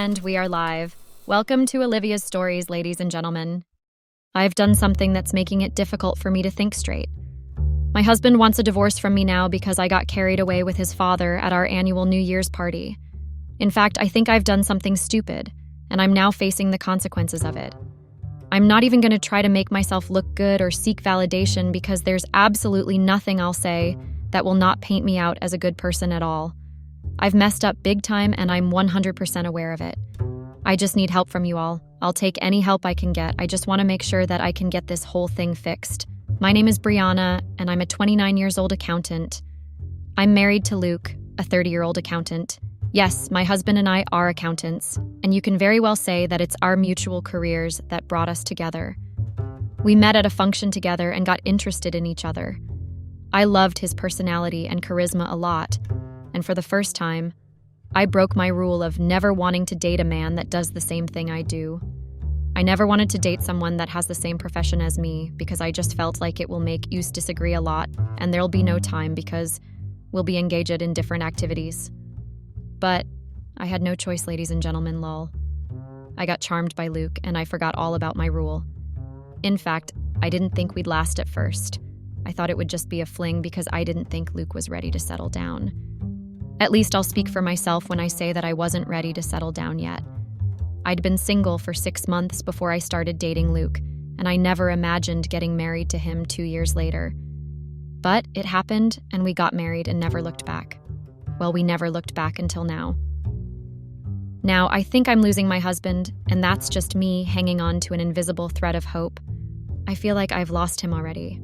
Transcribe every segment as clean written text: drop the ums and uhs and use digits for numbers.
And we are live. Welcome to Olivia's Stories, ladies and gentlemen. I've done something that's making it difficult for me to think straight. My husband wants a divorce from me now because I got carried away with his father at our annual New Year's party. In fact, I think I've done something stupid, and I'm now facing the consequences of it. I'm not even going to try to make myself look good or seek validation because there's absolutely nothing I'll say that will not paint me out as a good person at all. I've messed up big time and I'm 100% aware of it. I just need help from you all. I'll take any help I can get. I just want to make sure that I can get this whole thing fixed. My name is Brianna, and I'm a 29 years old accountant. I'm married to Luke, a 30-year-old accountant. Yes, my husband and I are accountants, and you can very well say that it's our mutual careers that brought us together. We met at a function together and got interested in each other. I loved his personality and charisma a lot, and for the first time, I broke my rule of never wanting to date a man that does the same thing I do. I never wanted to date someone that has the same profession as me because I just felt like it will make us disagree a lot and there'll be no time because we'll be engaged in different activities. But I had no choice, ladies and gentlemen, lol. I got charmed by Luke and I forgot all about my rule. In fact, I didn't think we'd last at first. I thought it would just be a fling because I didn't think Luke was ready to settle down. At least I'll speak for myself when I say that I wasn't ready to settle down yet. I'd been single for 6 months before I started dating Luke, and I never imagined getting married to him 2 years later. But it happened, and we got married and never looked back. Well, we never looked back until now. Now, I think I'm losing my husband, and that's just me hanging on to an invisible thread of hope. I feel like I've lost him already.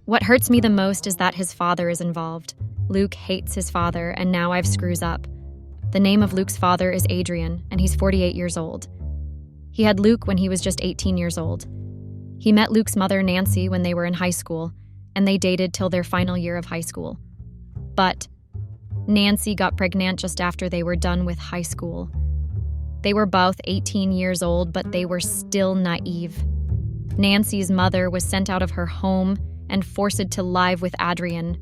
What hurts me the most is that his father is involved. Luke hates his father, and now I've screws up. The name of Luke's father is Adrian, and he's 48 years old. He had Luke when he was just 18 years old. He met Luke's mother, Nancy, when they were in high school, and they dated till their final year of high school. But Nancy got pregnant just after they were done with high school. They were both 18 years old, but they were still naive. Nancy's mother was sent out of her home and forced to live with Adrian.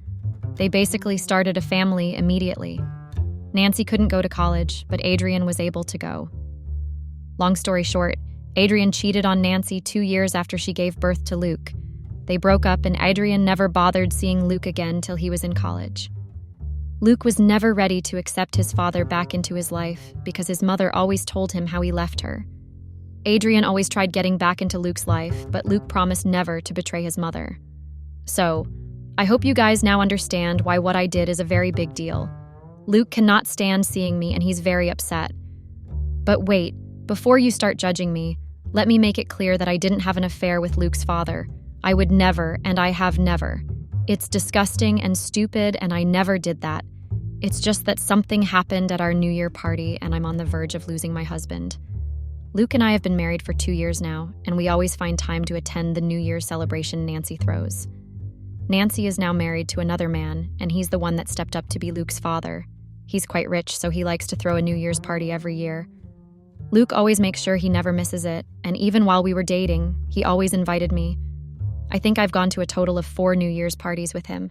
They basically started a family immediately. Nancy couldn't go to college, but Adrian was able to go. Long story short, Adrian cheated on Nancy 2 years after she gave birth to Luke. They broke up and Adrian never bothered seeing Luke again till he was in college. Luke was never ready to accept his father back into his life because his mother always told him how he left her. Adrian always tried getting back into Luke's life, but Luke promised never to betray his mother. So, I hope you guys now understand why what I did is a very big deal. Luke cannot stand seeing me and he's very upset. But wait, before you start judging me, let me make it clear that I didn't have an affair with Luke's father. I would never, and I have never. It's disgusting and stupid, and I never did that. It's just that something happened at our New Year party, and I'm on the verge of losing my husband. Luke and I have been married for 2 years now, and we always find time to attend the New Year's celebration Nancy throws. Nancy is now married to another man, and he's the one that stepped up to be Luke's father. He's quite rich, so he likes to throw a New Year's party every year. Luke always makes sure he never misses it, and even while we were dating, he always invited me. I think I've gone to a total of 4 New Year's parties with him.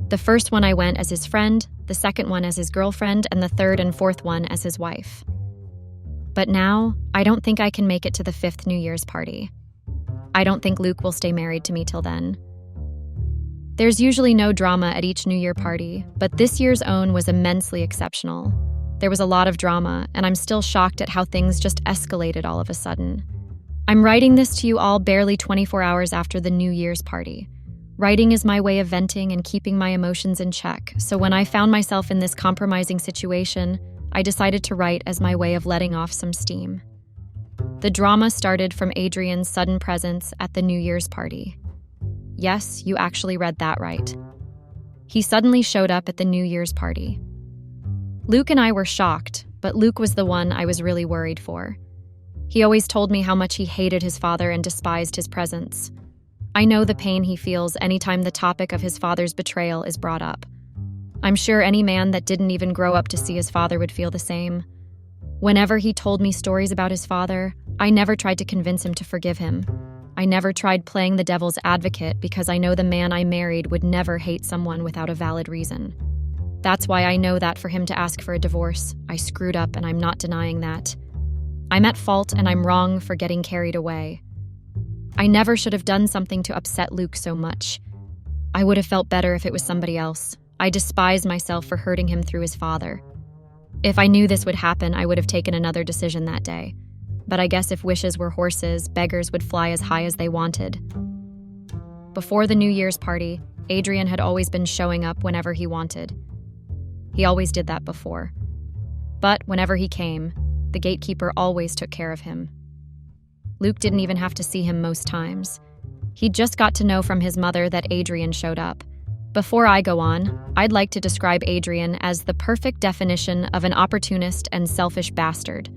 The first one I went as his friend, the second one as his girlfriend, and the third and fourth one as his wife. But now, I don't think I can make it to the 5th New Year's party. I don't think Luke will stay married to me till then. There's usually no drama at each New Year party, but this year's own was immensely exceptional. There was a lot of drama, and I'm still shocked at how things just escalated all of a sudden. I'm writing this to you all barely 24 hours after the New Year's party. Writing is my way of venting and keeping my emotions in check, so when I found myself in this compromising situation, I decided to write as my way of letting off some steam. The drama started from Adrian's sudden presence at the New Year's party. Yes, you actually read that right. He suddenly showed up at the New Year's party. Luke and I were shocked, but Luke was the one I was really worried for. He always told me how much he hated his father and despised his presence. I know the pain he feels anytime the topic of his father's betrayal is brought up. I'm sure any man that didn't even grow up to see his father would feel the same. Whenever he told me stories about his father, I never tried to convince him to forgive him. I never tried playing the devil's advocate because I know the man I married would never hate someone without a valid reason. That's why I know that for him to ask for a divorce, I screwed up and I'm not denying that. I'm at fault and I'm wrong for getting carried away. I never should have done something to upset Luke so much. I would have felt better if it was somebody else. I despise myself for hurting him through his father. If I knew this would happen, I would have taken another decision that day. But I guess if wishes were horses, beggars would fly as high as they wanted. Before the New Year's party, Adrian had always been showing up whenever he wanted. He always did that before. But whenever he came, the gatekeeper always took care of him. Luke didn't even have to see him most times. He just got to know from his mother that Adrian showed up. Before I go on, I'd like to describe Adrian as the perfect definition of an opportunist and selfish bastard.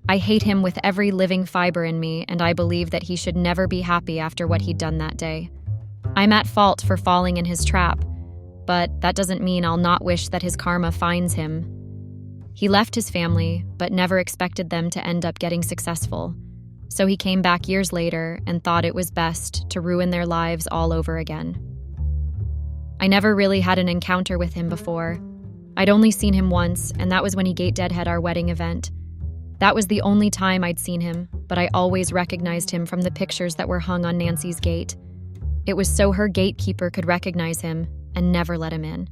I hate him with every living fiber in me, and I believe that he should never be happy after what he'd done that day. I'm at fault for falling in his trap, but that doesn't mean I'll not wish that his karma finds him. He left his family, but never expected them to end up getting successful. So he came back years later and thought it was best to ruin their lives all over again. I never really had an encounter with him before. I'd only seen him once, and that was when he gate deadhead our wedding event. That was the only time I'd seen him, but I always recognized him from the pictures that were hung on Nancy's gate. It was so her gatekeeper could recognize him and never let him in.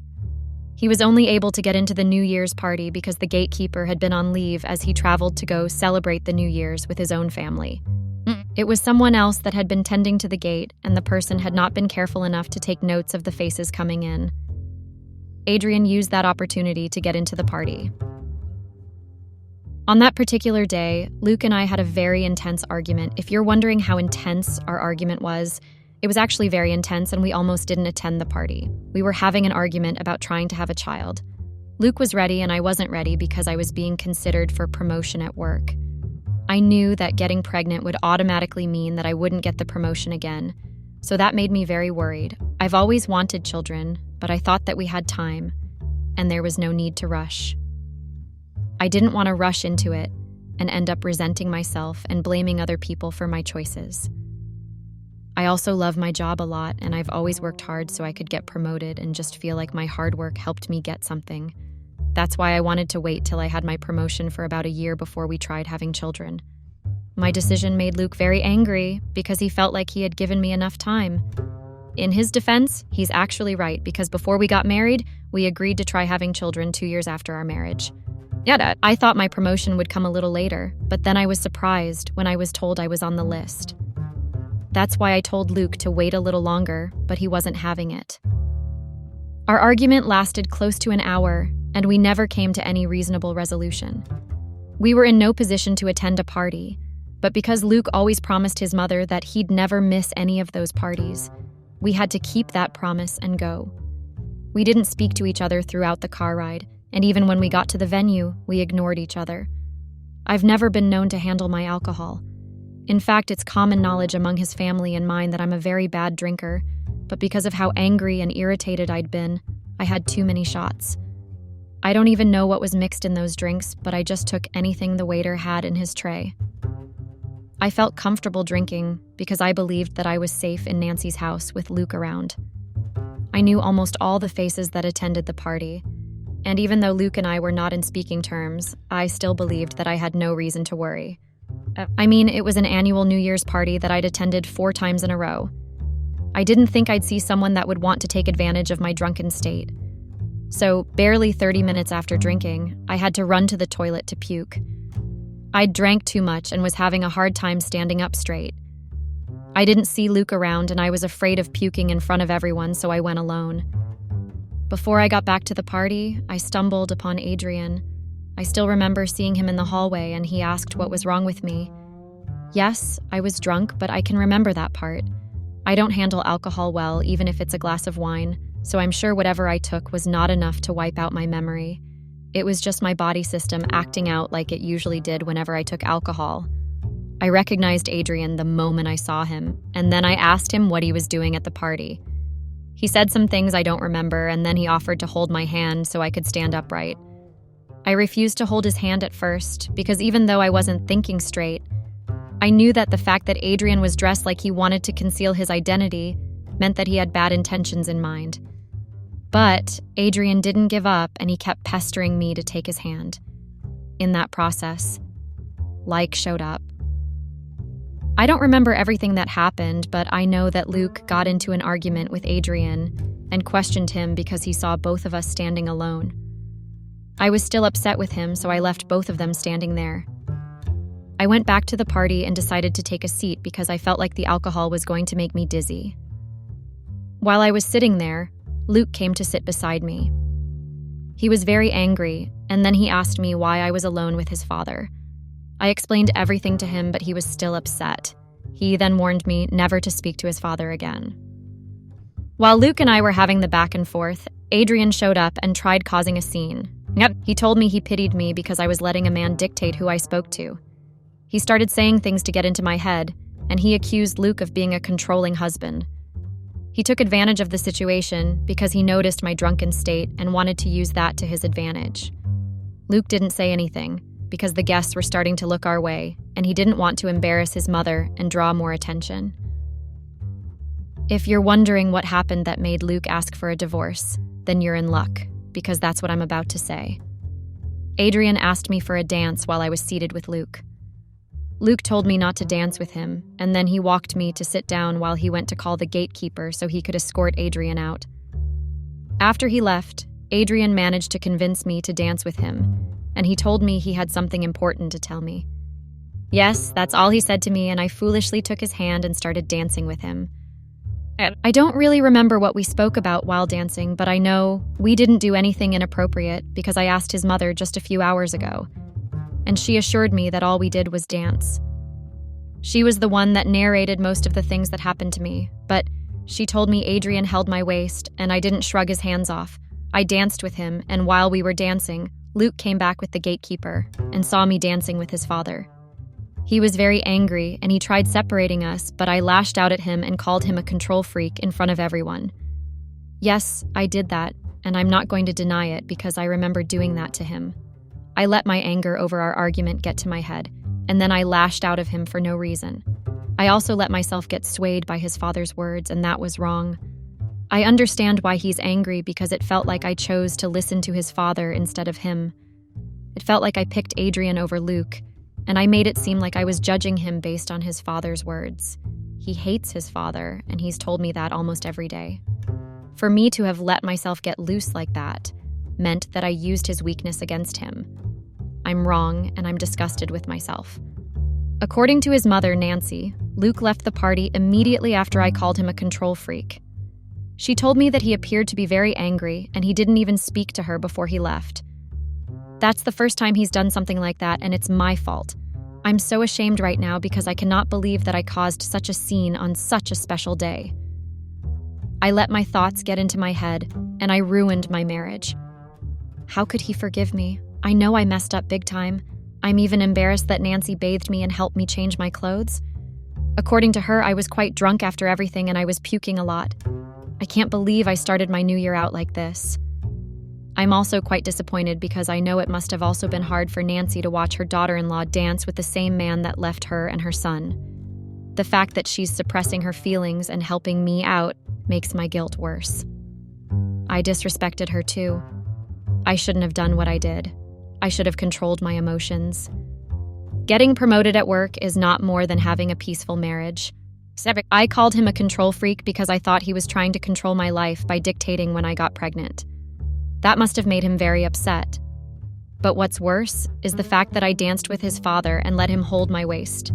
He was only able to get into the New Year's party because the gatekeeper had been on leave as he traveled to go celebrate the New Year's with his own family. It was someone else that had been tending to the gate, and the person had not been careful enough to take notes of the faces coming in. Adrian used that opportunity to get into the party. On that particular day, Luke and I had a very intense argument. If you're wondering how intense our argument was, it was actually very intense, and we almost didn't attend the party. We were having an argument about trying to have a child. Luke was ready, and I wasn't ready because I was being considered for promotion at work. I knew that getting pregnant would automatically mean that I wouldn't get the promotion again, so that made me very worried. I've always wanted children, but I thought that we had time, and there was no need to rush. I didn't want to rush into it and end up resenting myself and blaming other people for my choices. I also love my job a lot, and I've always worked hard so I could get promoted and just feel like my hard work helped me get something. That's why I wanted to wait till I had my promotion for about a year before we tried having children. My decision made Luke very angry because he felt like he had given me enough time. In his defense, he's actually right, because before we got married, we agreed to try having children 2 years after our marriage. I thought my promotion would come a little later, but then I was surprised when I was told I was on the list. That's why I told Luke to wait a little longer, but he wasn't having it. Our argument lasted close to an hour, and we never came to any reasonable resolution. We were in no position to attend a party, but because Luke always promised his mother that he'd never miss any of those parties, we had to keep that promise and go. We didn't speak to each other throughout the car ride, and even when we got to the venue, we ignored each other. I've never been known to handle my alcohol. In fact, it's common knowledge among his family and mine that I'm a very bad drinker, but because of how angry and irritated I'd been, I had too many shots. I don't even know what was mixed in those drinks, but I just took anything the waiter had in his tray. I felt comfortable drinking because I believed that I was safe in Nancy's house with Luke around. I knew almost all the faces that attended the party, and even though Luke and I were not in speaking terms, I still believed that I had no reason to worry. It was an annual New Year's party that I'd attended 4 times in a row. I didn't think I'd see someone that would want to take advantage of my drunken state. So, barely 30 minutes after drinking, I had to run to the toilet to puke. I'd drank too much and was having a hard time standing up straight. I didn't see Luke around, and I was afraid of puking in front of everyone, so I went alone. Before I got back to the party, I stumbled upon Adrian. I still remember seeing him in the hallway, and he asked what was wrong with me. Yes, I was drunk, but I can remember that part. I don't handle alcohol well, even if it's a glass of wine, so I'm sure whatever I took was not enough to wipe out my memory. It was just my body system acting out like it usually did whenever I took alcohol. I recognized Adrian the moment I saw him, and then I asked him what he was doing at the party. He said some things I don't remember, and then he offered to hold my hand so I could stand upright. I refused to hold his hand at first, because even though I wasn't thinking straight, I knew that the fact that Adrian was dressed like he wanted to conceal his identity meant that he had bad intentions in mind. But Adrian didn't give up, and he kept pestering me to take his hand. In that process, showed up. I don't remember everything that happened, but I know that Luke got into an argument with Adrian and questioned him because he saw both of us standing alone. I was still upset with him, so I left both of them standing there. I went back to the party and decided to take a seat because I felt like the alcohol was going to make me dizzy. While I was sitting there, Luke came to sit beside me. He was very angry, and then he asked me why I was alone with his father. I explained everything to him, but he was still upset. He then warned me never to speak to his father again. While Luke and I were having the back and forth, Adrian showed up and tried causing a scene. Yep, he told me he pitied me because I was letting a man dictate who I spoke to. He started saying things to get into my head, and he accused Luke of being a controlling husband. He took advantage of the situation because he noticed my drunken state and wanted to use that to his advantage. Luke didn't say anything because the guests were starting to look our way, and he didn't want to embarrass his mother and draw more attention. If you're wondering what happened that made Luke ask for a divorce, then you're in luck, because that's what I'm about to say. Adrian asked me for a dance while I was seated with Luke. Luke told me not to dance with him, and then he walked me to sit down while he went to call the gatekeeper so he could escort Adrian out. After he left, Adrian managed to convince me to dance with him, and he told me he had something important to tell me. Yes, that's all he said to me, and I foolishly took his hand and started dancing with him. I don't really remember what we spoke about while dancing, but I know we didn't do anything inappropriate because I asked his mother just a few hours ago, and she assured me that all we did was dance. She was the one that narrated most of the things that happened to me, but she told me Adrian held my waist, and I didn't shrug his hands off. I danced with him, and while we were dancing, Luke came back with the gatekeeper and saw me dancing with his father. He was very angry, and he tried separating us, but I lashed out at him and called him a control freak in front of everyone. Yes, I did that, and I'm not going to deny it because I remember doing that to him. I let my anger over our argument get to my head, and then I lashed out of him for no reason. I also let myself get swayed by his father's words, and that was wrong. I understand why he's angry because it felt like I chose to listen to his father instead of him. It felt like I picked Adrian over Luke, and I made it seem like I was judging him based on his father's words. He hates his father, and he's told me that almost every day. For me to have let myself get loose like that meant that I used his weakness against him. I'm wrong, and I'm disgusted with myself. According to his mother, Nancy, Luke left the party immediately after I called him a control freak. She told me that he appeared to be very angry, and he didn't even speak to her before he left. That's the first time he's done something like that, and it's my fault. I'm so ashamed right now because I cannot believe that I caused such a scene on such a special day. I let my thoughts get into my head, and I ruined my marriage. How could he forgive me? I know I messed up big time. I'm even embarrassed that Nancy bathed me and helped me change my clothes. According to her, I was quite drunk after everything, and I was puking a lot. I can't believe I started my new year out like this. I'm also quite disappointed because I know it must have also been hard for Nancy to watch her daughter-in-law dance with the same man that left her and her son. The fact that she's suppressing her feelings and helping me out makes my guilt worse. I disrespected her too. I shouldn't have done what I did. I should have controlled my emotions. Getting promoted at work is not more than having a peaceful marriage. I called him a control freak because I thought he was trying to control my life by dictating when I got pregnant. That must have made him very upset. But what's worse is the fact that I danced with his father and let him hold my waist.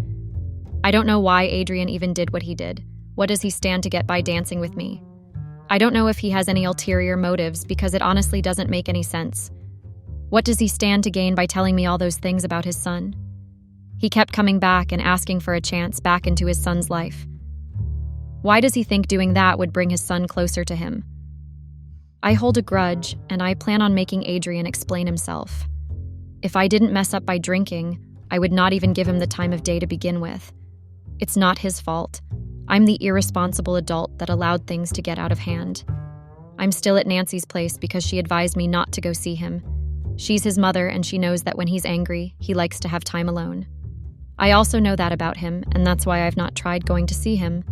I don't know why Adrian even did what he did. What does he stand to get by dancing with me? I don't know if he has any ulterior motives because it honestly doesn't make any sense. What does he stand to gain by telling me all those things about his son? He kept coming back and asking for a chance back into his son's life. Why does he think doing that would bring his son closer to him? I hold a grudge, and I plan on making Adrian explain himself. If I didn't mess up by drinking, I would not even give him the time of day to begin with. It's not his fault. I'm the irresponsible adult that allowed things to get out of hand. I'm still at Nancy's place because she advised me not to go see him. She's his mother, and she knows that when he's angry, he likes to have time alone. I also know that about him, and that's why I've not tried going to see him.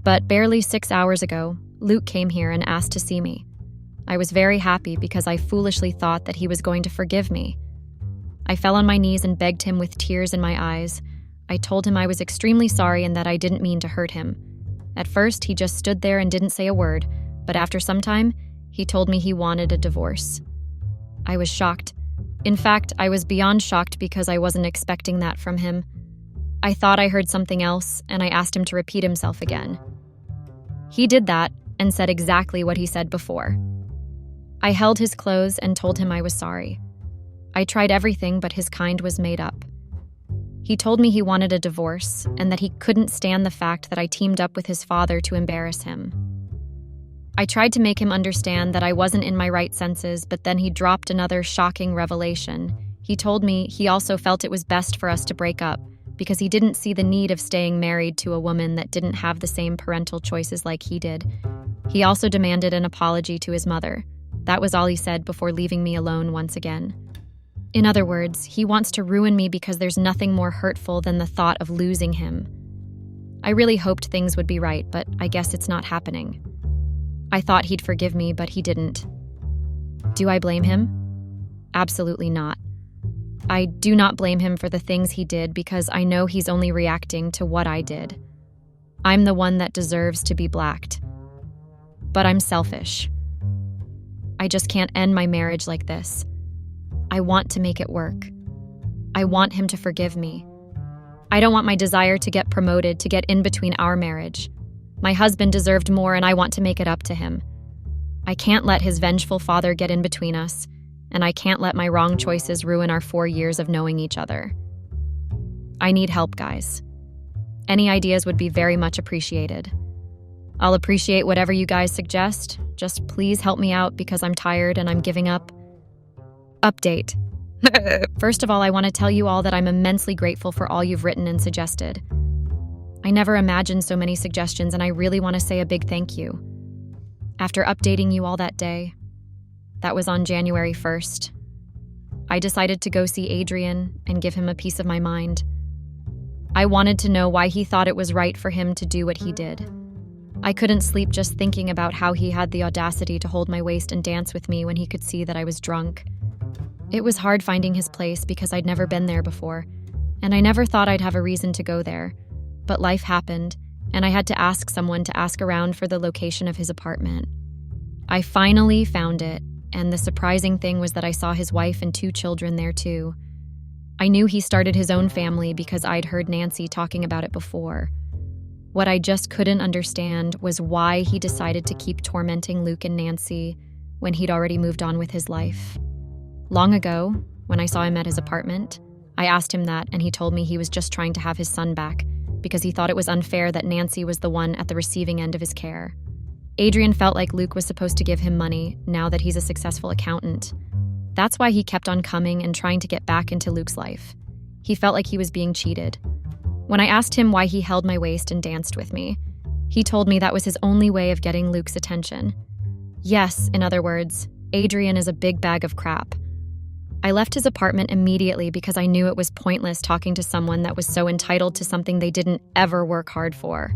But barely 6 hours ago, Luke came here and asked to see me. I was very happy because I foolishly thought that he was going to forgive me. I fell on my knees and begged him with tears in my eyes. I told him I was extremely sorry and that I didn't mean to hurt him. At first, he just stood there and didn't say a word, but after some time, he told me he wanted a divorce. I was shocked. In fact, I was beyond shocked because I wasn't expecting that from him. I thought I heard something else, and I asked him to repeat himself again. He did that and said exactly what he said before. I held his clothes and told him I was sorry. I tried everything, but his kind was made up. He told me he wanted a divorce and that he couldn't stand the fact that I teamed up with his father to embarrass him. I tried to make him understand that I wasn't in my right senses, but then he dropped another shocking revelation. He told me he also felt it was best for us to break up because he didn't see the need of staying married to a woman that didn't have the same parental choices like he did. He also demanded an apology to his mother. That was all he said before leaving me alone once again. In other words, he wants to ruin me because there's nothing more hurtful than the thought of losing him. I really hoped things would be right, but I guess it's not happening. I thought he'd forgive me, but he didn't. Do I blame him? Absolutely not. I do not blame him for the things he did because I know he's only reacting to what I did. I'm the one that deserves to be blacked. But I'm selfish. I just can't end my marriage like this. I want to make it work. I want him to forgive me. I don't want my desire to get promoted to get in between our marriage. My husband deserved more and I want to make it up to him. I can't let his vengeful father get in between us, and I can't let my wrong choices ruin our 4 years of knowing each other. I need help, guys. Any ideas would be very much appreciated. I'll appreciate whatever you guys suggest. Just please help me out because I'm tired and I'm giving up. Update. First of all, I want to tell you all that I'm immensely grateful for all you've written and suggested. I never imagined so many suggestions, and I really want to say a big thank you. After updating you all that day, that was on January 1st, I decided to go see Adrian and give him a piece of my mind. I wanted to know why he thought it was right for him to do what he did. I couldn't sleep just thinking about how he had the audacity to hold my waist and dance with me when he could see that I was drunk. It was hard finding his place because I'd never been there before, and I never thought I'd have a reason to go there. But life happened, and I had to ask someone to ask around for the location of his apartment. I finally found it, and the surprising thing was that I saw his wife and 2 children there too. I knew he started his own family because I'd heard Nancy talking about it before. What I just couldn't understand was why he decided to keep tormenting Luke and Nancy when he'd already moved on with his life. Long ago, when I saw him at his apartment, I asked him that, and he told me he was just trying to have his son back because he thought it was unfair that Nancy was the one at the receiving end of his care. Adrian felt like Luke was supposed to give him money now that he's a successful accountant. That's why he kept on coming and trying to get back into Luke's life. He felt like he was being cheated. When I asked him why he held my waist and danced with me, he told me that was his only way of getting Luke's attention. Yes, in other words, Adrian is a big bag of crap. I left his apartment immediately because I knew it was pointless talking to someone that was so entitled to something they didn't ever work hard for.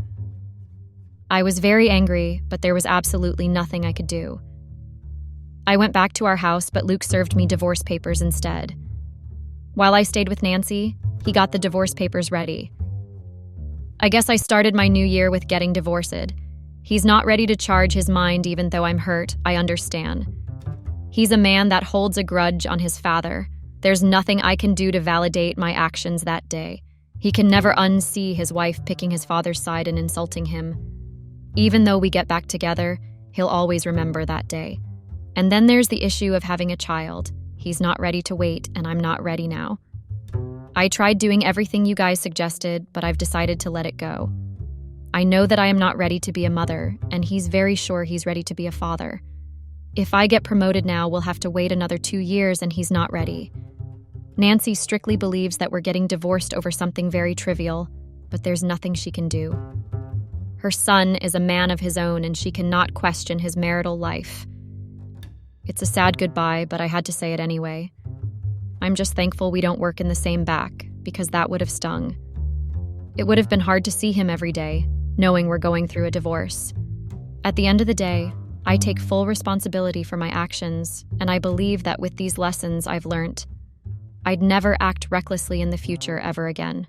I was very angry, but there was absolutely nothing I could do. I went back to our house, but Luke served me divorce papers instead. While I stayed with Nancy, he got the divorce papers ready. I guess I started my new year with getting divorced. He's not ready to charge his mind even though I'm hurt, I understand. He's a man that holds a grudge on his father. There's nothing I can do to validate my actions that day. He can never unsee his wife picking his father's side and insulting him. Even though we get back together, he'll always remember that day. And then there's the issue of having a child. He's not ready to wait, and I'm not ready now. I tried doing everything you guys suggested, but I've decided to let it go. I know that I am not ready to be a mother, and he's very sure he's ready to be a father. If I get promoted now, we'll have to wait another 2 years, and he's not ready. Nancy strictly believes that we're getting divorced over something very trivial, but there's nothing she can do. Her son is a man of his own, and she cannot question his marital life. It's a sad goodbye, but I had to say it anyway. I'm just thankful we don't work in the same back, because that would have stung. It would have been hard to see him every day, knowing we're going through a divorce. At the end of the day, I take full responsibility for my actions, and I believe that with these lessons I've learned, I'd never act recklessly in the future ever again.